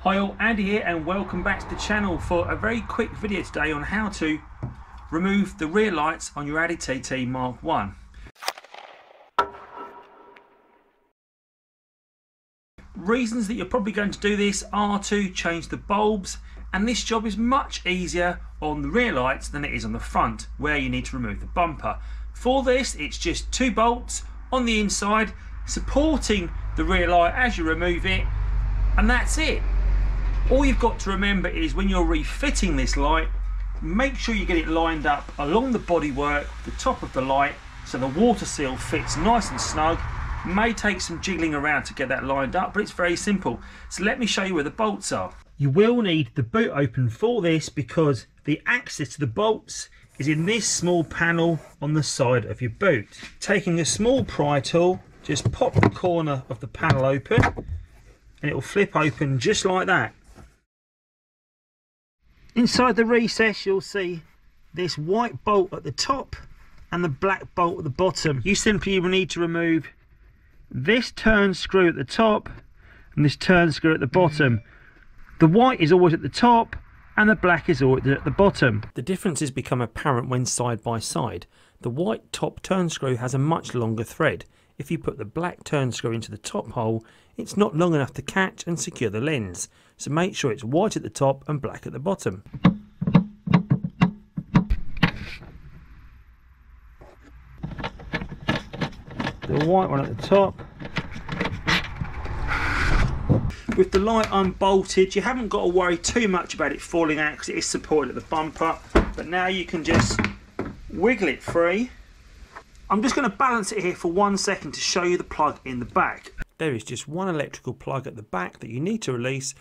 Hi all, Andy here and welcome back to the channel for a very quick video today on how to remove the rear lights on your Audi TT Mk1. Reasons that you're probably going to do this are to change the bulbs, and this job is much easier on the rear lights than it is on the front where you need to remove the bumper. For this it's just 2 bolts on the inside supporting the rear light as you remove it, and that's it. All you've got to remember is when you're refitting this light, make sure you get it lined up along the bodywork, the top of the light, so the water seal fits nice and snug. It may take some jiggling around to get that lined up, but it's very simple. So let me show you where the bolts are. You will need the boot open for this because the access to the bolts is in this small panel on the side of your boot. Taking a small pry tool, just pop the corner of the panel open and it will flip open just like that. Inside the recess you'll see this white bolt at the top and the black bolt at the bottom. You simply will need to remove this turn screw at the top and this turn screw at the bottom. The white is always at the top and the black is always at the bottom. The differences become apparent when side by side. The white top turn screw has a much longer thread. If you put the black turn screw into the top hole, it's not long enough to catch and secure the lens. So make sure it's white at the top and black at the bottom. The white one at the top. With the light unbolted, you haven't got to worry too much about it falling out because it is supported at the bumper. But now you can just wiggle it free. I'm just going to balance it here for 1 second to show you the plug in the back. There is just one electrical plug at the back that you need to release.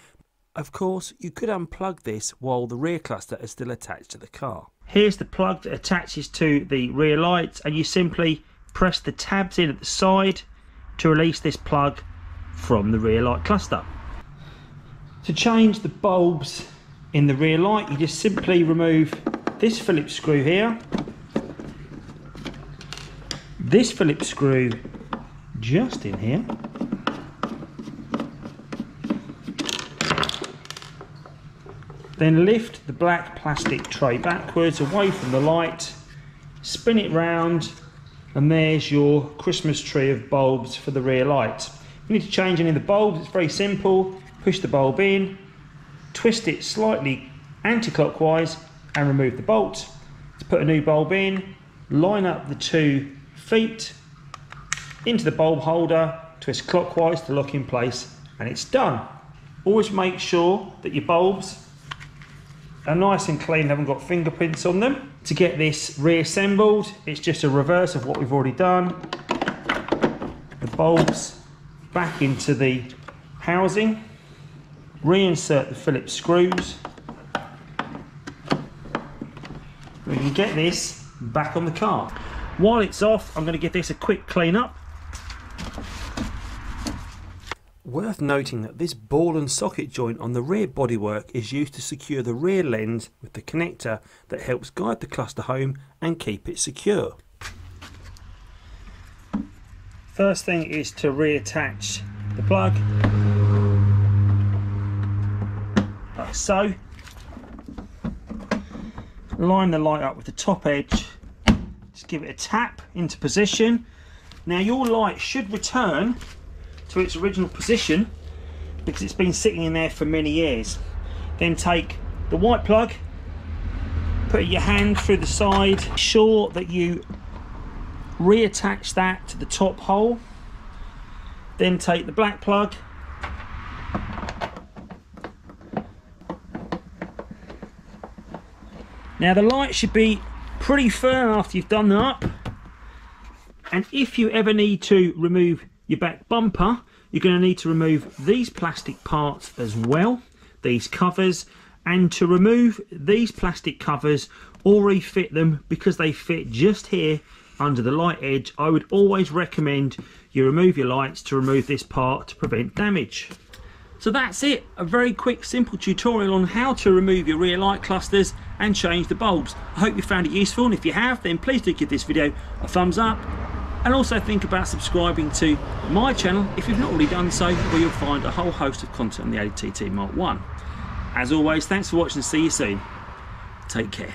Of course, you could unplug this while the rear cluster is still attached to the car. Here's the plug that attaches to the rear lights, and you simply press the tabs in at the side to release this plug from the rear light cluster. To change the bulbs in the rear light, you just simply remove this Phillips screw here, this Phillips screw just in here, then lift the black plastic tray backwards away from the light, spin it round, and there's your Christmas tree of bulbs for the rear light. If you need to change any of the bulbs, it's very simple. Push the bulb in, twist it slightly anti-clockwise and remove the bolt. To put a new bulb in, line up the 2 feet into the bulb holder, twist clockwise to lock in place, and it's done. Always make sure that your bulbs are nice and clean, haven't got fingerprints on them. To get this reassembled, it's just a reverse of what we've already done. The bulbs back into the housing, reinsert the Phillips screws. We can get this back on the car. While it's off, I'm going to give this a quick clean up. Worth noting that this ball and socket joint on the rear bodywork is used to secure the rear lens with the connector that helps guide the cluster home and keep it secure. First thing is to reattach the plug, like so. Line the light up with the top edge, just give it a tap into position. Now your light should return to its original position because it's been sitting in there for many years. Then take the white plug, put your hand through the side, ensure that you reattach that to the top hole. Then take the black plug, now the light should be pretty firm after you've done that up, and if you ever need to remove your back bumper, you're going to need to remove these plastic parts as well, these covers, and to remove these plastic covers or refit them because they fit just here under the light edge, I would always recommend you remove your lights to remove this part to prevent damage. So that's it, a very quick simple tutorial on how to remove your rear light clusters and change the bulbs. I hope you found it useful, and if you have, then please do give this video a thumbs up And also think about subscribing to my channel if you've not already done so, where you'll find a whole host of content on the Audi TT Mk1. As always, thanks for watching, see you soon. Take care.